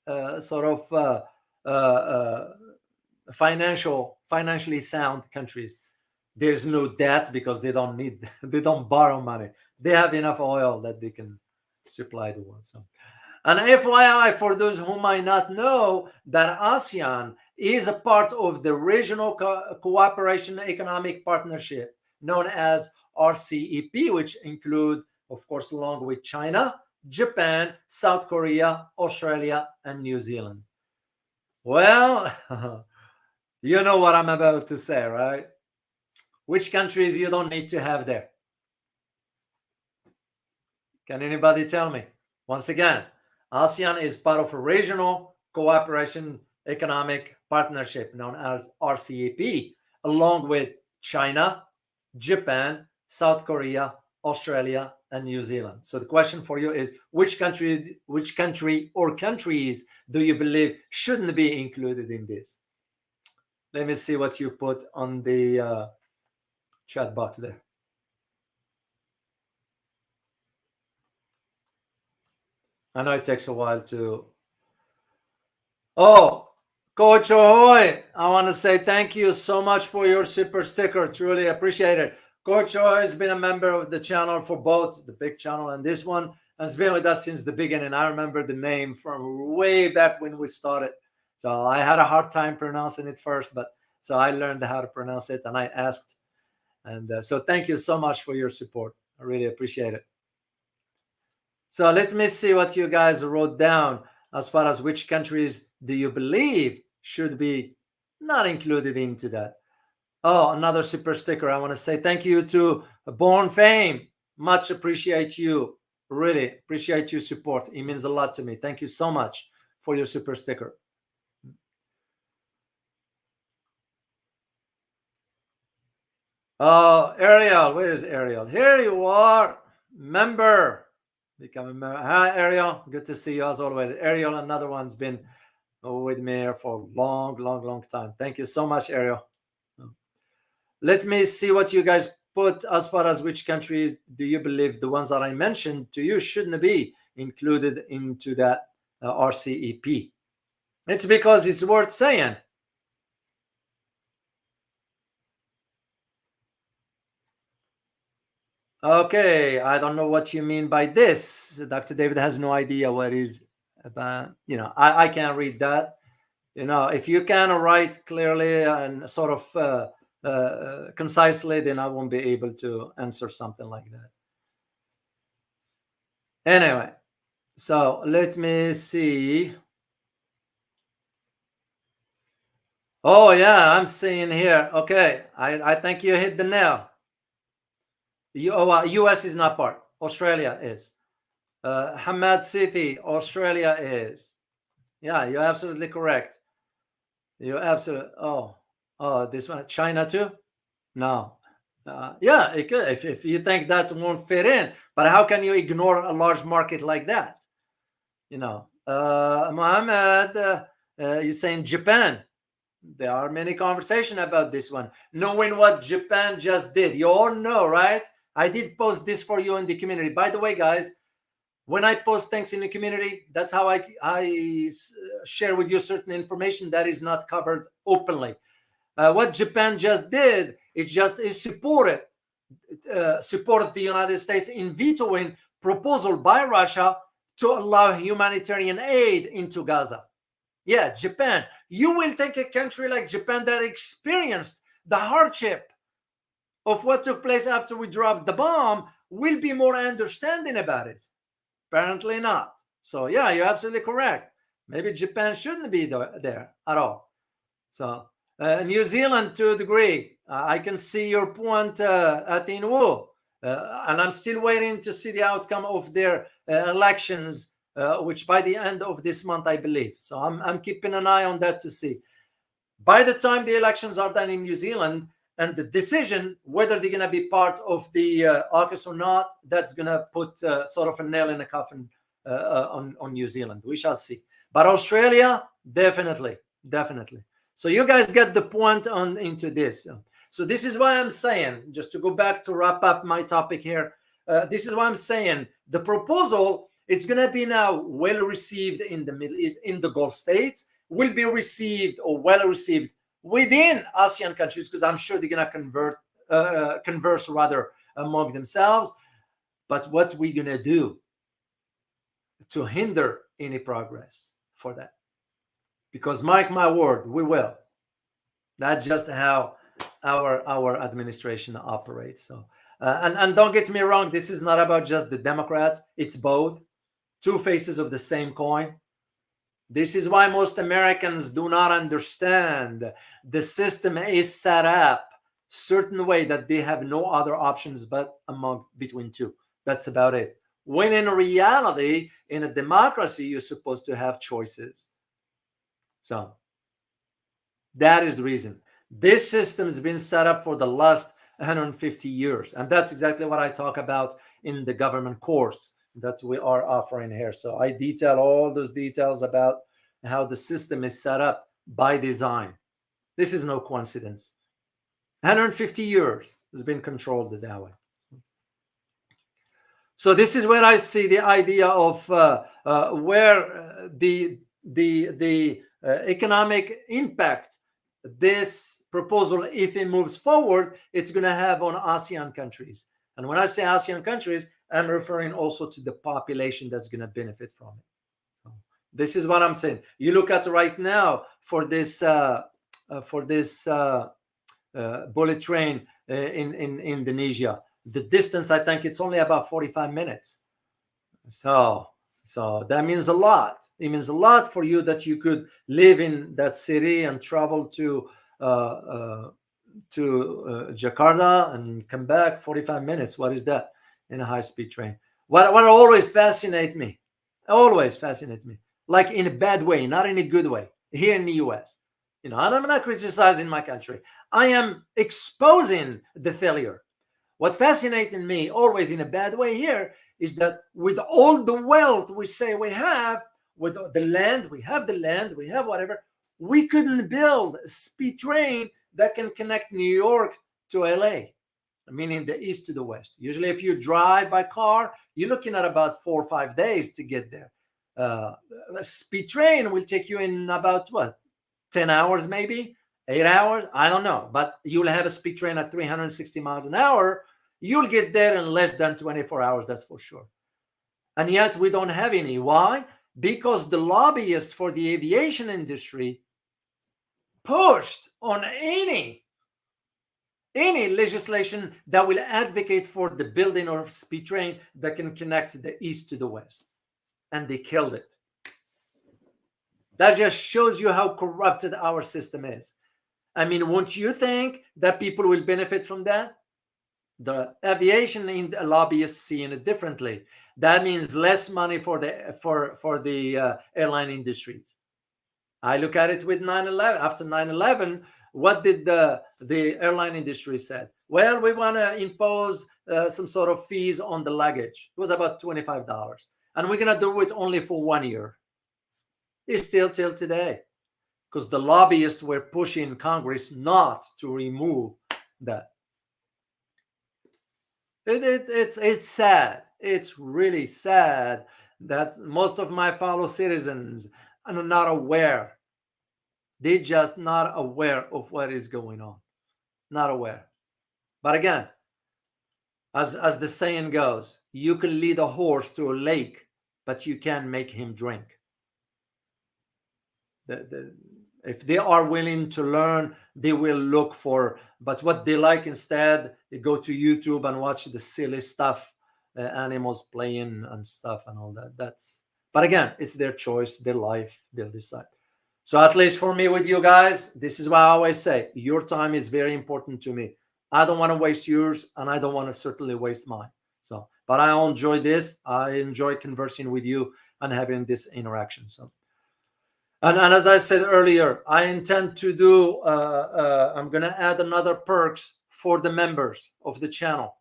financially sound countries. There's no debt because they don't borrow money. They have enough oil that they can supply the world. So, and FYI, for those who might not know, that ASEAN is a part of the Regional Cooperation Economic Partnership known as RCEP, which include, of course, along with China, Japan, South Korea, Australia, and New Zealand. Well, you know what I'm about to say, right? Which countries you don't need to have there? Can anybody tell me? Once again, ASEAN is part of a Regional Cooperation Economic Partnership known as RCEP, along with China, Japan, South Korea, Australia, and New Zealand. So the question for you is, which country or countries do you believe shouldn't be included in this? Let me see what you put on the chat box there. I know it takes a while to... Oh, Coach Ahoy, I want to say thank you so much for your super sticker. Truly appreciate it. Coach Ahoy has been a member of the channel for both the big channel and this one, and has been with us since the beginning. I remember the name from way back when we started. So I had a hard time pronouncing it first, but so I learned how to pronounce it and I asked. And so thank you so much for your support. I really appreciate it. So let me see what you guys wrote down as far as which countries do you believe should be not included into that. Oh, another super sticker. I want to say thank you to Born Fame. Much appreciate you. Really appreciate your support. It means a lot to me. Thank you so much for your super sticker. Oh, Ariel. Where is Ariel? Here you are. Member. Become a member. Hi, Ariel. Good to see you as always. Ariel, another one's been with me here for a long time. Thank you so much, Ariel. Let me see what you guys put as far as which countries do you believe the ones that I mentioned to you shouldn't be included into that RCEP. It's because it's worth saying. Okay, I don't know what you mean by this. Dr. David has no idea what is about. I can't read that. If you can write clearly and sort of concisely, then I won't be able to answer something like that. Anyway, so let me see. Oh yeah, I'm seeing here. Okay, I think you hit the nail. US is not part. Australia is. Hamad Sithi, Australia is. Yeah, you're absolutely correct. You're absolutely. Oh, this one, China too? No. Yeah, it could, if you think that won't fit in, but how can you ignore a large market like that? Mohammed, you're saying Japan. There are many conversations about this one. Knowing what Japan just did, you all know, right? I did post this for you in the community. By the way, guys, when I post things in the community, that's how I share with you certain information that is not covered openly. What Japan just did, it supported the United States in vetoing proposal by Russia to allow humanitarian aid into Gaza. Yeah, Japan. You will take a country like Japan that experienced the hardship of what took place after we dropped the bomb will be more understanding about it. Apparently not. So yeah, you're absolutely correct. Maybe Japan shouldn't be there at all. So New Zealand, to a degree, I can see your point, Athene Wu, and I'm still waiting to see the outcome of their elections, which by the end of this month, I believe. So I'm keeping an eye on that to see. By the time the elections are done in New Zealand, and the decision whether they're going to be part of the AUKUS or not, that's going to put sort of a nail in the coffin on New Zealand. We shall see. But Australia, definitely. So you guys get the point into this. So this is why I'm saying, just to go back to wrap up my topic here, this is why I'm saying the proposal, it's going to be now well received in the Middle East, in the Gulf states, will be received or well received within ASEAN countries, because I'm sure they're going to converse rather among themselves. But what we're going to do to hinder any progress for that? Because mark my word, we will. That's just how our administration operates. So, and don't get me wrong, this is not about just the Democrats. It's both, two faces of the same coin. This is why most Americans do not understand the system is set up certain way that they have no other options but between two. That's about it. When in reality, in a democracy, you're supposed to have choices. So that is the reason. This system has been set up for the last 150 years. And that's exactly what I talk about in the government course that we are offering here. So I detail all those details about how the system is set up by design. This is no coincidence. 150 years has been controlled that way. So this is where I see the idea of where the economic impact this proposal, if it moves forward, it's going to have on ASEAN countries. And when I say ASEAN countries, I'm referring also to the population that's going to benefit from it. So this is what I'm saying. You look at right now for this bullet train in Indonesia. The distance, I think it's only about 45 minutes. So that means a lot. It means a lot for you that you could live in that city and travel to Jakarta and come back 45 minutes. What is that in a high-speed train? What always fascinates me, like in a bad way, not in a good way, here in the US. And I'm not criticizing my country. I am exposing the failure. What fascinates me always in a bad way here is that with all the wealth we say we have, with the land, we have whatever, we couldn't build a speed train that can connect New York to LA, meaning the east to the west. Usually if you drive by car, you're looking at about 4 or 5 days to get there. A speed train will take you in about 10 hours, maybe 8 hours. I don't know, but you'll have a speed train at 360 miles an hour. You'll get there in less than 24 hours, that's for sure. And yet we don't have any. Why? Because the lobbyists for the aviation industry pushed on any legislation that will advocate for the building of a speed train that can connect the east to the west. And they killed it. That just shows you how corrupted our system is. I mean, won't you think that people will benefit from that? The aviation lobbyists seeing it differently. That means less money for the airline industries. I look at it with 9/11. After 9/11, what did the airline industry said? Well, we want to impose some sort of fees on the luggage. It was about $25, and we're gonna do it only for 1 year. It's still till today, because the lobbyists were pushing Congress not to remove that. It's sad. It's really sad that most of my fellow citizens are not aware. They're just not aware of what is going on. Not aware. But again, as the saying goes, you can lead a horse to a lake, but you can't make him drink. If they are willing to learn, they will look for. But what they like instead, they go to YouTube and watch the silly stuff, animals playing and stuff and all that. But again, it's their choice, their life. They'll decide. So at least for me with you guys, this is why I always say your time is very important to me. I don't want to waste yours, and I don't want to certainly waste mine. So, but I enjoy this. I enjoy conversing with you and having this interaction. So. And as I said earlier, I intend to do, I'm going to add another perks for the members of the channel.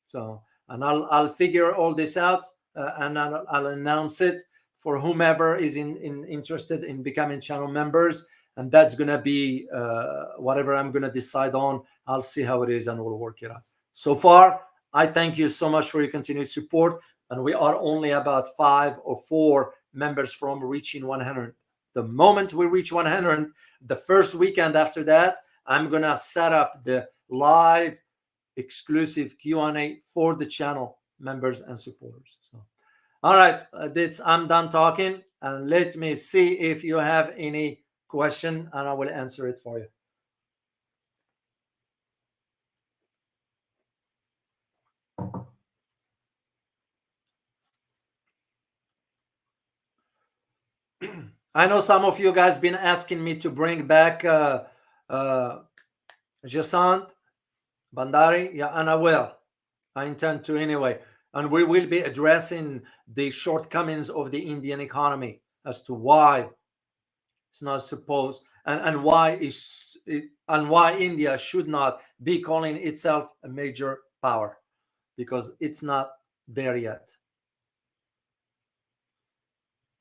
So, and I'll figure all this out, and I'll announce it for whomever is interested in becoming channel members. And that's going to be whatever I'm going to decide on. I'll see how it is, and we'll work it out. So far, I thank you so much for your continued support. And we are only about 5 or 4 members from reaching 100. The moment we reach 100, the first weekend after that, I'm going to set up the live exclusive Q&A for the channel members and supporters. So, all right, I'm done talking, and let me see if you have any question, and I will answer it for you. I know some of you guys been asking me to bring back Jasant Bandari. Yeah, and I will. I intend to anyway. And we will be addressing the shortcomings of the Indian economy as to why it's not supposed, and why India should not be calling itself a major power, because it's not there yet.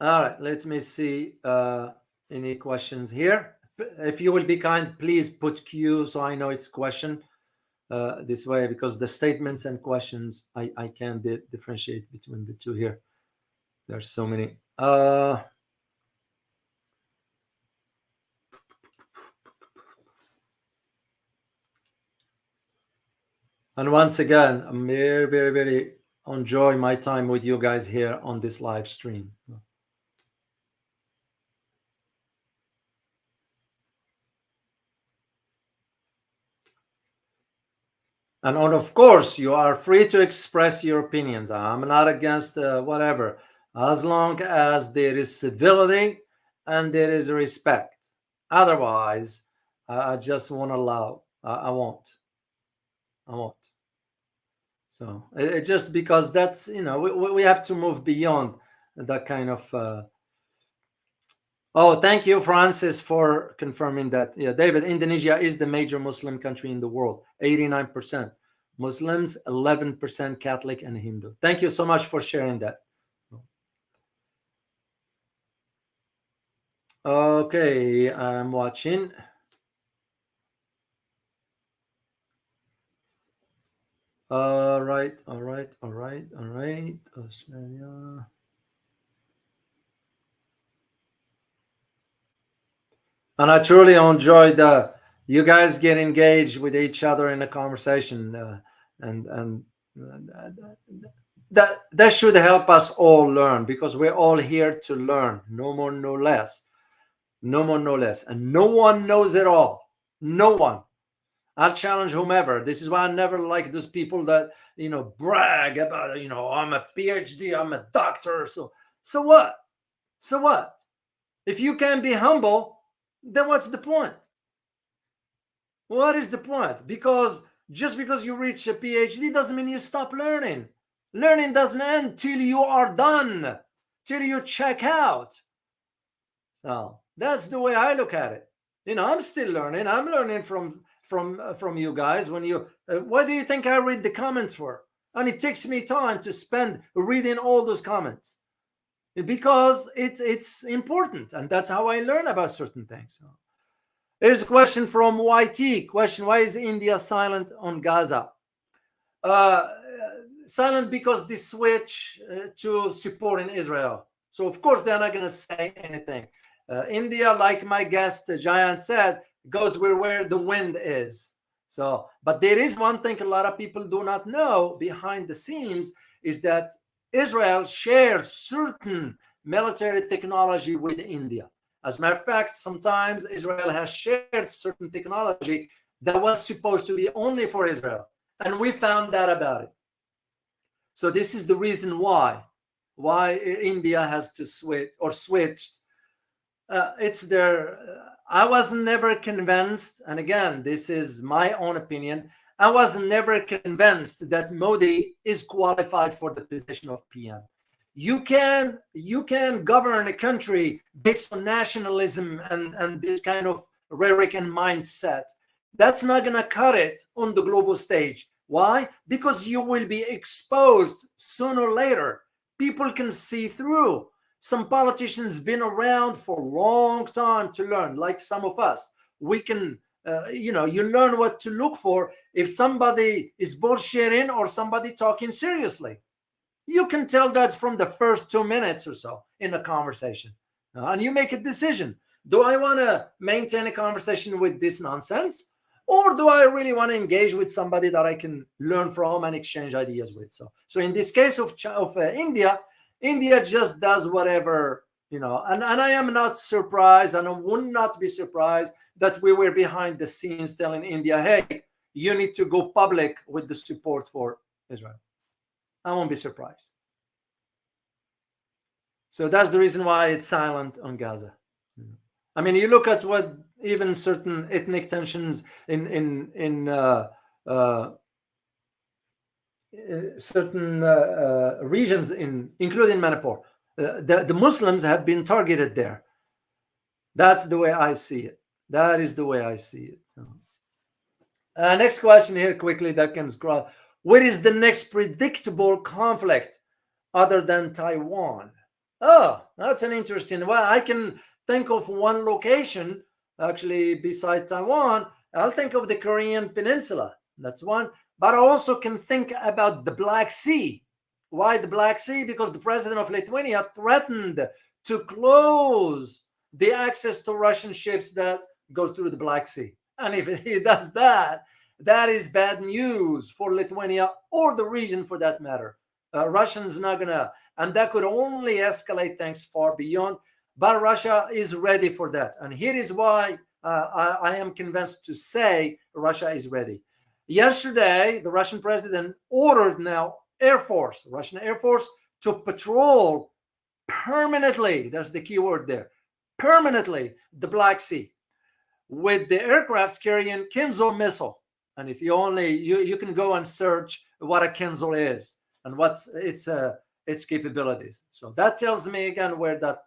All right, let me see any questions here. If you will be kind, please put Q so I know it's question this way, because the statements and questions, I can't differentiate between the two here. There's so many. And once again, I'm very, very, very enjoy my time with you guys here on this live stream. And of course, you are free to express your opinions. I'm not against whatever, as long as there is civility and there is respect. Otherwise, I just won't allow. I won't. So it just because that's, we have to move beyond that kind of. Oh, thank you, Francis, for confirming that. Yeah, David, Indonesia is the major Muslim country in the world. 89% Muslims, 11% Catholic and Hindu. Thank you so much for sharing that. Okay, I'm watching. All right. Australia. And I truly enjoyed you guys get engaged with each other in a conversation, and that should help us all learn, because we're all here to learn. No more, no less. No more, no less. And no one knows it all. No one. I'll challenge whomever. This is why I never like those people that brag about I'm a PhD, I'm a doctor. So what? So what? If you can be humble, then what's the point? What is the point? Because Just because you reach a PhD doesn't mean you stop learning. Learning doesn't end till you are done, till you check out. So that's the way I look at it. I'm still learning. I'm learning from you guys. When you, what do you think I read the comments for? And it takes me time to spend reading all those comments because it's important, and that's how I learn about certain things. So, here's a question from YT. Question: why is India silent on Gaza? Silent because they switch to supporting Israel. So of course they're not going to say anything. India, like my guest Giant said, goes where the wind is. So, but there is one thing a lot of people do not know behind the scenes is that Israel shares certain military technology with India. As a matter of fact, sometimes Israel has shared certain technology that was supposed to be only for Israel. And we found out about it. So this is the reason why India has to switched. It's their. I was never convinced, and again, this is my own opinion. I was never convinced that Modi is qualified for the position of PM. You can govern a country based on nationalism and this kind of rhetoric and mindset. That's not going to cut it on the global stage. Why? Because you will be exposed sooner or later. People can see through. Some politicians been around for a long time to learn, like some of us. We can, you learn what to look for if somebody is bullshitting or somebody talking seriously. You can tell that from the first 2 minutes or so in a conversation. And you make a decision. Do I want to maintain a conversation with this nonsense? Or do I really want to engage with somebody that I can learn from and exchange ideas with? So in this case of India just does whatever, and I am not surprised, and I would not be surprised that we were behind the scenes telling India, hey, you need to go public with the support for Israel. I won't be surprised. So that's the reason why it's silent on Gaza. I mean, you look at what even certain ethnic tensions in certain regions, including Manipur, the Muslims have been targeted there. That's the way I see it. That is the way I see it. So, next question here quickly that comes across. What is the next predictable conflict other than Taiwan? Oh, that's an interesting. Well, I can think of one location actually beside Taiwan. I'll think of the Korean Peninsula. That's one. But I also can think about the Black Sea. Why the Black Sea? Because the president of Lithuania threatened to close the access to Russian ships that goes through the Black Sea. And if he does that, that is bad news for Lithuania or the region for that matter. Russians not gonna, and that could only escalate things far beyond. But Russia is ready for that. And here is why I am convinced to say Russia is ready. Yesterday, the Russian president ordered now Russian Air Force, to patrol permanently, that's the key word there, permanently the Black Sea with the aircraft carrying Kinzhal missile. And if you can go and search what a Kinzhal is and what's its capabilities. So that tells me again where the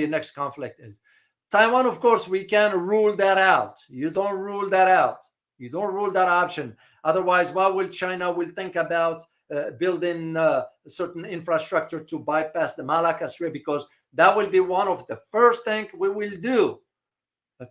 next conflict is. Taiwan, of course, we can rule that out. You don't rule that out. You don't rule that option. Otherwise, what will China think about building certain infrastructure to bypass the Malacca Strait? Because that will be one of the first things we will do.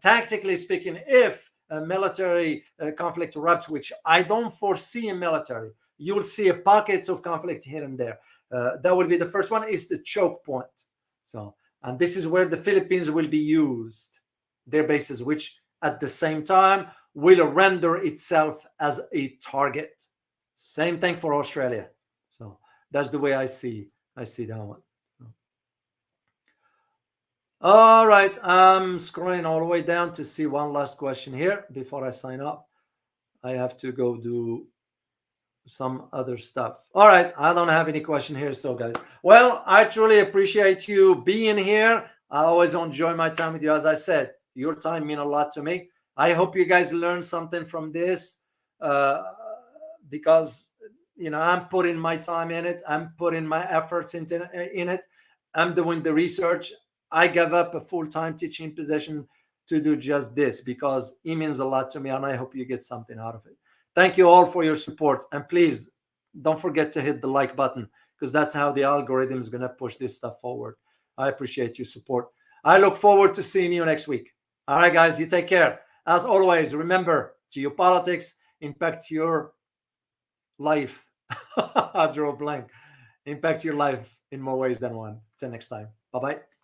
Tactically speaking, if a military conflict erupts, which I don't foresee in military, you will see pockets of conflict here and there. That will be the first one, is the choke point. So, and this is where the Philippines will be used, their bases, which at the same time will render itself as a target. Same thing for Australia. So that's the way I see that one. All right, I'm scrolling all the way down to see one last question here before I sign up. I have to go do some other stuff. All right, I don't have any question here, so guys. Well, I truly appreciate you being here. I always enjoy my time with you. As I said, your time means a lot to me. I hope you guys learned something from this, because I'm putting my time in it. I'm putting my efforts in it. I'm doing the research. I gave up a full-time teaching position to do just this because it means a lot to me, and I hope you get something out of it. Thank you all for your support, and please don't forget to hit the like button, because that's how the algorithm is going to push this stuff forward. I appreciate your support. I look forward to seeing you next week. All right, guys, you take care. As always, remember, geopolitics impact your life. I draw a blank. Impact your life in more ways than one. Till next time. Bye-bye.